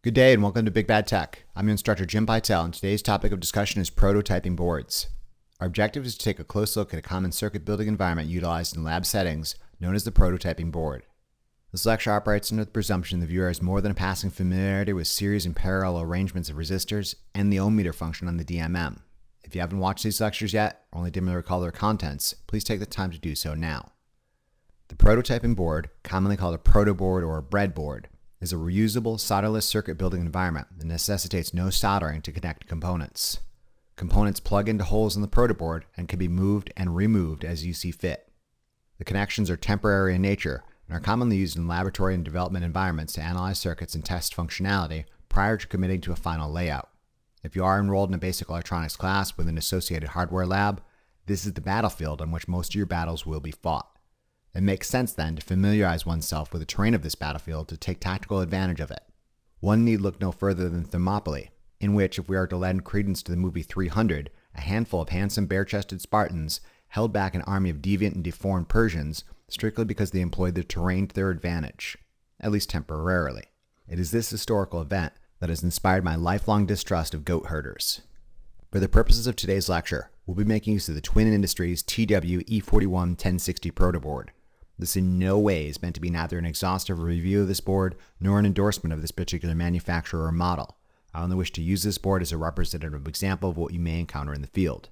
Good day and welcome to Big Bad Tech. I'm your instructor Jim Pytel, and today's topic of discussion is prototyping boards. Our objective is to take a close look at a common circuit building environment utilized in lab settings known as the prototyping board. This lecture operates under the presumption the viewer has more than a passing familiarity with series and parallel arrangements of resistors and the ohmmeter function on the DMM. If you haven't watched these lectures yet, or only dimly recall their contents, please take the time to do so now. The prototyping board, commonly called a protoboard or a breadboard, is a reusable, solderless circuit building environment that necessitates no soldering to connect components. Components plug into holes in the protoboard and can be moved and removed as you see fit. The connections are temporary in nature and are commonly used in laboratory and development environments to analyze circuits and test functionality prior to committing to a final layout. If you are enrolled in a basic electronics class with an associated hardware lab, this is the battlefield on which most of your battles will be fought. It makes sense then to familiarize oneself with the terrain of this battlefield to take tactical advantage of it. One need look no further than Thermopylae, in which, if we are to lend credence to the movie 300, a handful of handsome bare-chested Spartans held back an army of deviant and deformed Persians strictly because they employed the terrain to their advantage, at least temporarily. It is this historical event that has inspired my lifelong distrust of goat herders. For the purposes of today's lecture, we'll be making use of the Twin Industries TW-E41-1060 protoboard. This in no way is meant to be neither an exhaustive review of this board nor an endorsement of this particular manufacturer or model. I only wish to use this board as a representative example of what you may encounter in the field.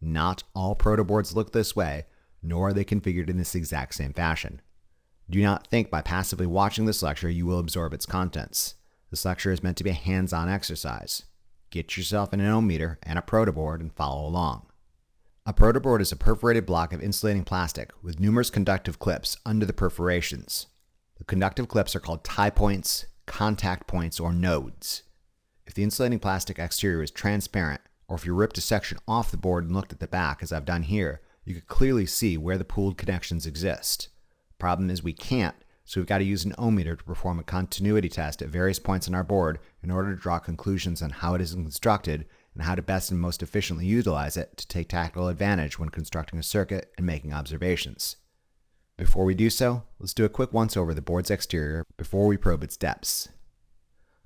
Not all protoboards look this way, nor are they configured in this exact same fashion. Do not think by passively watching this lecture you will absorb its contents. This lecture is meant to be a hands-on exercise. Get yourself an ohmmeter and a protoboard and follow along. A protoboard is a perforated block of insulating plastic with numerous conductive clips under the perforations. The conductive clips are called tie points, contact points, or nodes. If the insulating plastic exterior is transparent, or if you ripped a section off the board and looked at the back, as I've done here, you could clearly see where the pooled connections exist. Problem is we can't, so we've got to use an ohmmeter to perform a continuity test at various points on our board in order to draw conclusions on how it is constructed and how to best and most efficiently utilize it to take tactical advantage when constructing a circuit and making observations. Before we do so, let's do a quick once-over of the board's exterior before we probe its depths.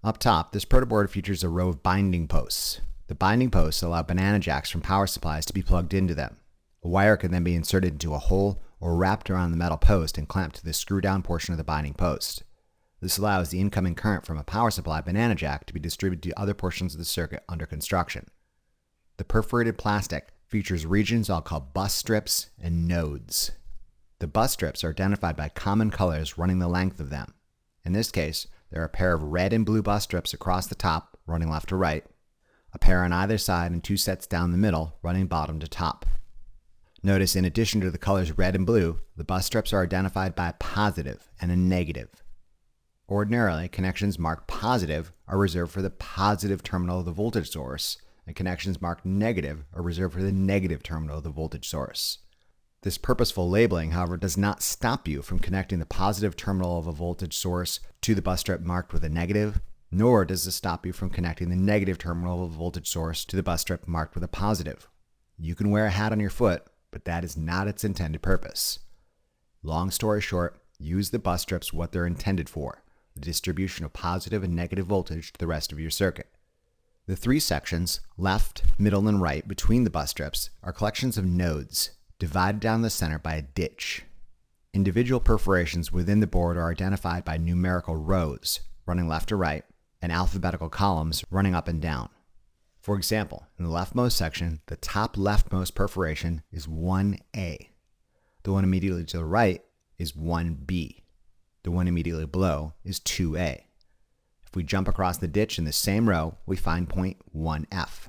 Up top, this protoboard features a row of binding posts. The binding posts allow banana jacks from power supplies to be plugged into them. A wire can then be inserted into a hole or wrapped around the metal post and clamped to the screw-down portion of the binding post. This allows the incoming current from a power supply banana jack to be distributed to other portions of the circuit under construction. The perforated plastic features regions I'll call bus strips and nodes. The bus strips are identified by common colors running the length of them. In this case, there are a pair of red and blue bus strips across the top, running left to right, a pair on either side and two sets down the middle, running bottom to top. Notice in addition to the colors red and blue, the bus strips are identified by a positive and a negative. Ordinarily, connections marked positive are reserved for the positive terminal of the voltage source, and connections marked negative are reserved for the negative terminal of the voltage source. This purposeful labeling, however, does not stop you from connecting the positive terminal of a voltage source to the bus strip marked with a negative, nor does it stop you from connecting the negative terminal of a voltage source to the bus strip marked with a positive. You can wear a hat on your foot, but that is not its intended purpose. Long story short, use the bus strips what they're intended for, the distribution of positive and negative voltage to the rest of your circuit. The three sections, left, middle, and right, between the bus strips are collections of nodes, divided down the center by a ditch. Individual perforations within the board are identified by numerical rows, running left to right, and alphabetical columns running up and down. For example, in the leftmost section, the top leftmost perforation is 1A. The one immediately to the right is 1B. The one immediately below is 2A. If we jump across the ditch in the same row, we find point 1F.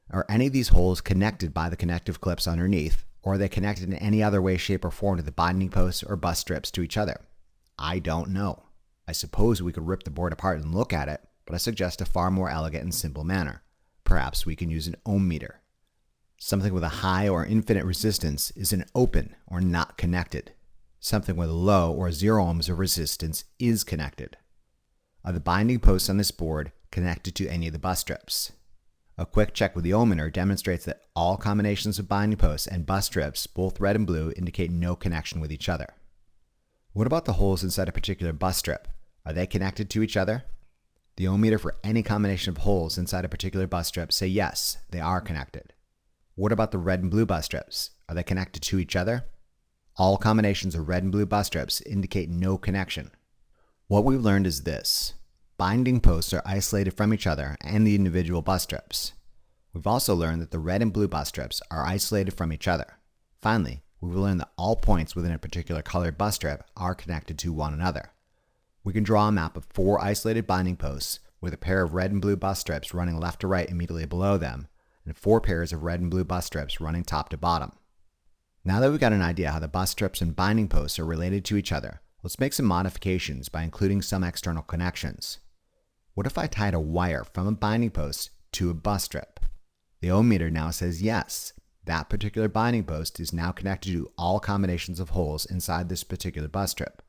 Are any of these holes connected by the connective clips underneath, or are they connected in any other way, shape, or form to the binding posts or bus strips to each other? I don't know. I suppose we could rip the board apart and look at it, but I suggest a far more elegant and simple manner. Perhaps we can use an ohmmeter. Something with a high or infinite resistance is an open or not connected. Something with low or 0 ohms of resistance is connected. Are the binding posts on this board connected to any of the bus strips? A quick check with the ohmmeter demonstrates that all combinations of binding posts and bus strips, both red and blue, indicate no connection with each other. What about the holes inside a particular bus strip? Are they connected to each other? The ohmmeter for any combination of holes inside a particular bus strip say yes, they are connected. What about the red and blue bus strips? Are they connected to each other? All combinations of red and blue bus strips indicate no connection. What we've learned is this: binding posts are isolated from each other and the individual bus strips. We've also learned that the red and blue bus strips are isolated from each other. Finally, we've learned that all points within a particular colored bus strip are connected to one another. We can draw a map of 4 isolated binding posts with a pair of red and blue bus strips running left to right immediately below them, and 4 pairs of red and blue bus strips running top to bottom. Now that we've got an idea how the bus strips and binding posts are related to each other, let's make some modifications by including some external connections. What if I tied a wire from a binding post to a bus strip? The ohmmeter now says yes, that particular binding post is now connected to all combinations of holes inside this particular bus strip.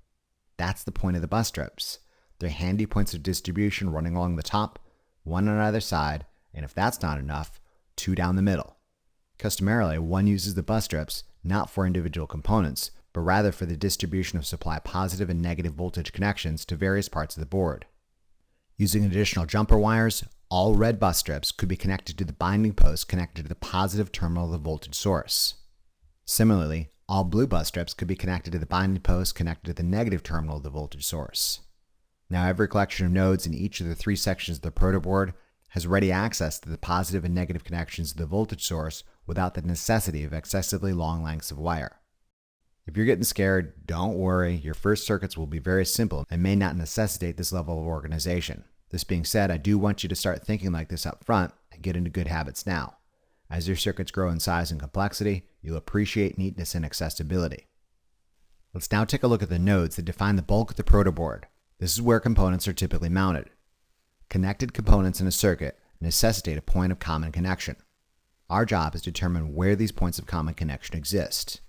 That's the point of the bus strips. They're handy points of distribution running along the top, 1 on either side, and if that's not enough, 2 down the middle. Customarily, one uses the bus strips not for individual components, but rather for the distribution of supply positive and negative voltage connections to various parts of the board. Using additional jumper wires, all red bus strips could be connected to the binding post connected to the positive terminal of the voltage source. Similarly, all blue bus strips could be connected to the binding post connected to the negative terminal of the voltage source. Now every collection of nodes in each of the 3 sections of the protoboard has ready access to the positive and negative connections to the voltage source without the necessity of excessively long lengths of wire. If you're getting scared, don't worry, your first circuits will be very simple and may not necessitate this level of organization. This being said, I do want you to start thinking like this up front and get into good habits now. As your circuits grow in size and complexity, you'll appreciate neatness and accessibility. Let's now take a look at the nodes that define the bulk of the protoboard. This is where components are typically mounted. Connected components in a circuit necessitate a point of common connection. Our job is to determine where these points of common connection exist.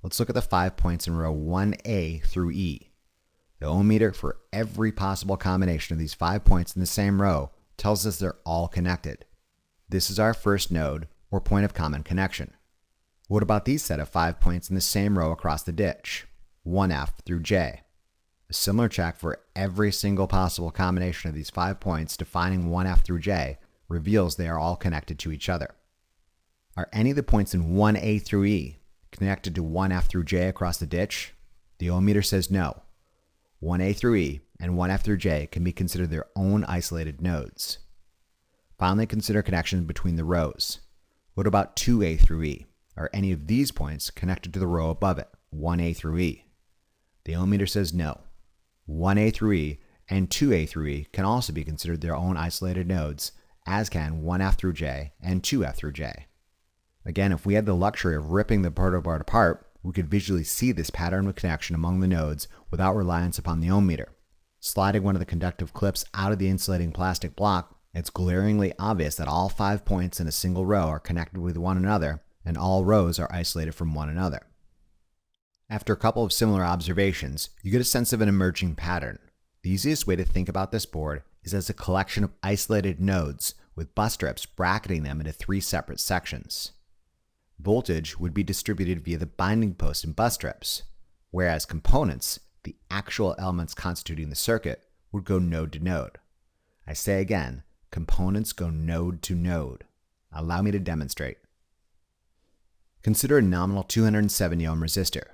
Let's look at the 5 points in row 1A through E. The ohmmeter for every possible combination of these 5 points in the same row tells us they're all connected. This is our first node, or point of common connection. What about these set of 5 points in the same row across the ditch, 1F through J? A similar check for every single possible combination of these 5 points defining 1F through J reveals they are all connected to each other. Are any of the points in 1A through E connected to 1F through J across the ditch? The ohmmeter says no. 1A through E and 1F through J can be considered their own isolated nodes. Finally, consider connections between the rows. What about 2A through E? Are any of these points connected to the row above it, 1A through E? The ohmmeter says no. 1A through E and 2A through E can also be considered their own isolated nodes, as can 1F through J and 2F through J. Again, if we had the luxury of ripping the protoboard apart, we could visually see this pattern of connection among the nodes without reliance upon the ohmmeter. Sliding one of the conductive clips out of the insulating plastic block, it's glaringly obvious that all 5 points in a single row are connected with one another, and all rows are isolated from one another. After a couple of similar observations, you get a sense of an emerging pattern. The easiest way to think about this board is as a collection of isolated nodes with bus strips bracketing them into 3 separate sections. Voltage would be distributed via the binding post and bus strips, whereas components, the actual elements constituting the circuit, would go node to node. I say again, components go node to node. Allow me to demonstrate. Consider a nominal 270 ohm resistor.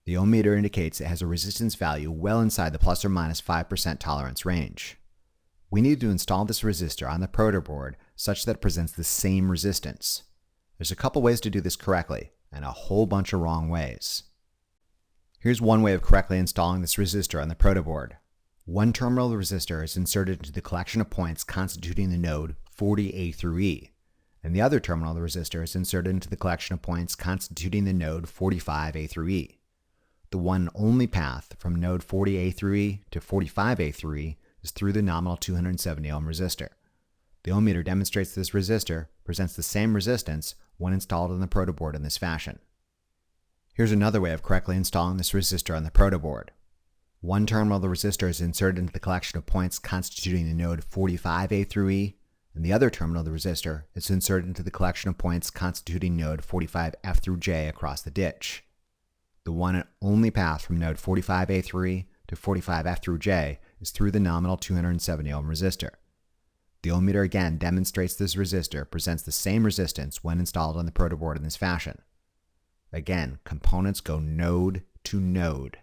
The ohmmeter indicates it has a resistance value well inside the plus or minus 5% tolerance range. We need to install this resistor on the protoboard such that it presents the same resistance. There's a couple ways to do this correctly, and a whole bunch of wrong ways. Here's one way of correctly installing this resistor on the protoboard. One terminal of the resistor is inserted into the collection of points constituting the node 40A through E, and the other terminal of the resistor is inserted into the collection of points constituting the node 45A through E. The one and only path from node 40A through E to 45A through E is through the nominal 270 ohm resistor. The ohmmeter demonstrates this resistor presents the same resistance when installed on the protoboard in this fashion. Here's another way of correctly installing this resistor on the protoboard. One terminal of the resistor is inserted into the collection of points constituting the node 45A through E, and the other terminal of the resistor is inserted into the collection of points constituting node 45F through J across the ditch. The one and only path from node 45A through E to 45F through J is through the nominal 270 ohm resistor. The ohmmeter again demonstrates this resistor presents the same resistance when installed on the protoboard in this fashion. Again, components go node to node.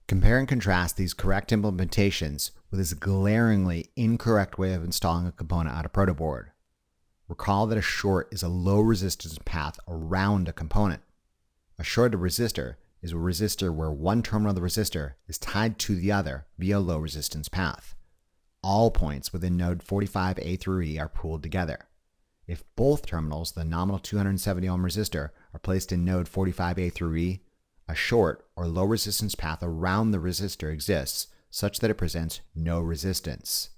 Compare and contrast these correct implementations with this glaringly incorrect way of installing a component on a protoboard. Recall that a short is a low resistance path around a component. A shorted resistor is a resistor where one terminal of the resistor is tied to the other via a low resistance path. All points within node 45A through E are pooled together. If both terminals of the nominal 270 ohm resistor are placed in node 45A through E, a short or low resistance path around the resistor exists such that it presents no resistance.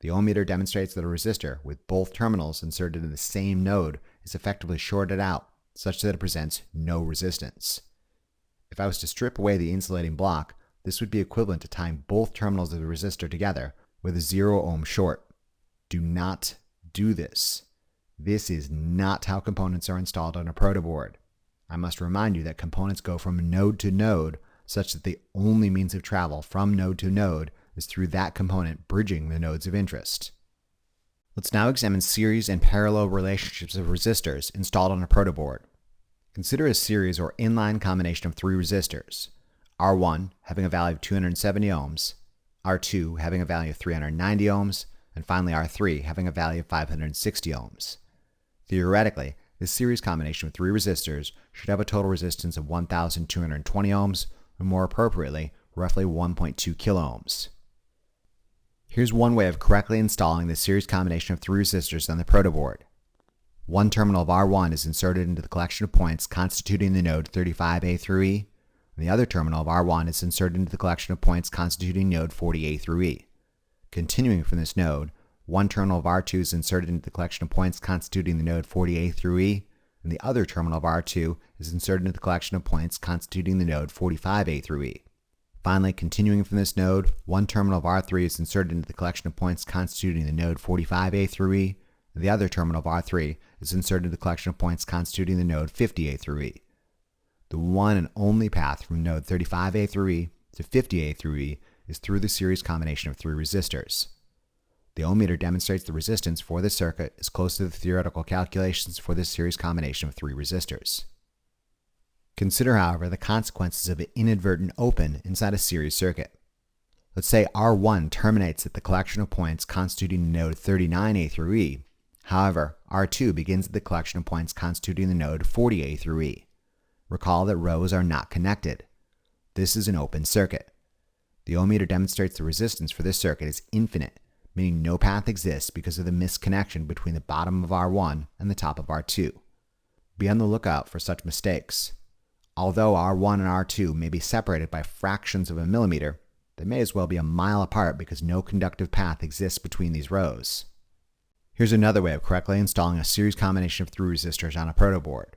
The ohmmeter demonstrates that a resistor with both terminals inserted in the same node is effectively shorted out such that it presents no resistance. If I was to strip away the insulating block, this would be equivalent to tying both terminals of the resistor together with a 0 ohm short. Do not do this. This is not how components are installed on a protoboard. I must remind you that components go from node to node such that the only means of travel from node to node is through that component bridging the nodes of interest. Let's now examine series and parallel relationships of resistors installed on a protoboard. Consider a series or inline combination of three resistors, R1 having a value of 270 ohms, R2 having a value of 390 ohms, and finally R3 having a value of 560 ohms. Theoretically, this series combination of three resistors should have a total resistance of 1,220 ohms, or more appropriately, roughly 1.2 kilo ohms. Here's one way of correctly installing this series combination of three resistors on the protoboard. One terminal of R1 is inserted into the collection of points constituting the node 35A through E, and the other terminal of R1 is inserted into the collection of points constituting node 40A through E. Continuing from this node, one terminal of R2 is inserted into the collection of points constituting the node 40A through E, and the other terminal of R2 is inserted into the collection of points constituting the node 45A through E. Finally, continuing from this node, one terminal of R3 is inserted into the collection of points constituting the node 45A through E, and the other terminal of R3 is inserted into the collection of points constituting the node 50A through E. The one and only path from node 35A through E to 50A through E is through the series combination of three resistors. The ohmmeter demonstrates the resistance for this circuit is close to the theoretical calculations for this series combination of three resistors. Consider, however, the consequences of an inadvertent open inside a series circuit. Let's say R1 terminates at the collection of points constituting the node 39A through E. However, R2 begins at the collection of points constituting the node 40A through E. Recall that rows are not connected. This is an open circuit. The ohmmeter demonstrates the resistance for this circuit is infinite, meaning no path exists because of the misconnection between the bottom of R1 and the top of R2. Be on the lookout for such mistakes. Although R1 and R2 may be separated by fractions of a millimeter, they may as well be a mile apart because no conductive path exists between these rows. Here's another way of correctly installing a series combination of three resistors on a protoboard.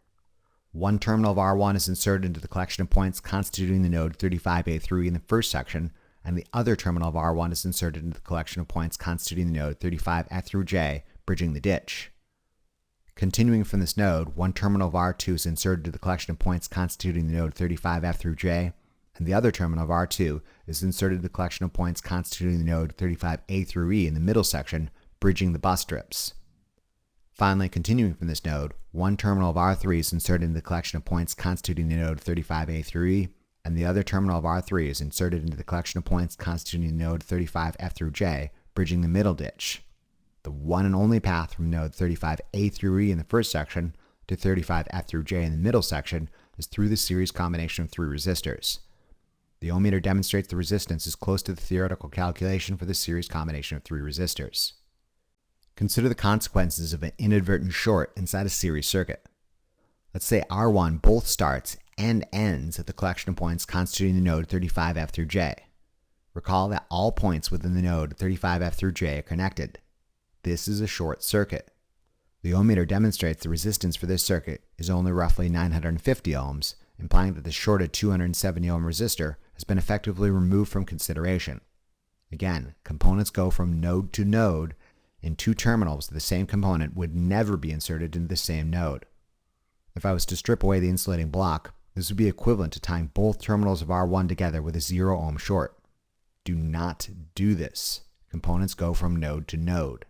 One terminal of R1 is inserted into the collection of points constituting the node 35A through E in the first section, and the other terminal of R1 is inserted into the collection of points constituting the node 35F through J, bridging the ditch. Continuing from this node, one terminal of R2 is inserted into the collection of points constituting the node 35F through J, and the other terminal of R2 is inserted into the collection of points constituting the node 35A through E in the middle section, bridging the bus strips. Finally, continuing from this node, one terminal of R3 is inserted into the collection of points constituting the node 35A through E, and the other terminal of R3 is inserted into the collection of points constituting the node 35F through J, bridging the middle ditch. The one and only path from node 35A through E in the first section to 35F through J in the middle section is through the series combination of three resistors. The ohmmeter demonstrates the resistance is close to the theoretical calculation for the series combination of three resistors. Consider the consequences of an inadvertent short inside a series circuit. Let's say R1 both starts and ends at the collection of points constituting the node 35F through J. Recall that all points within the node 35F through J are connected. This is a short circuit. The ohmmeter demonstrates the resistance for this circuit is only roughly 950 ohms, implying that the shorted 270 ohm resistor has been effectively removed from consideration. Again, components go from node to node, and two terminals of the same component would never be inserted into the same node. If I was to strip away the insulating block, this would be equivalent to tying both terminals of R1 together with a 0 ohm short. Do not do this. Components go from node to node.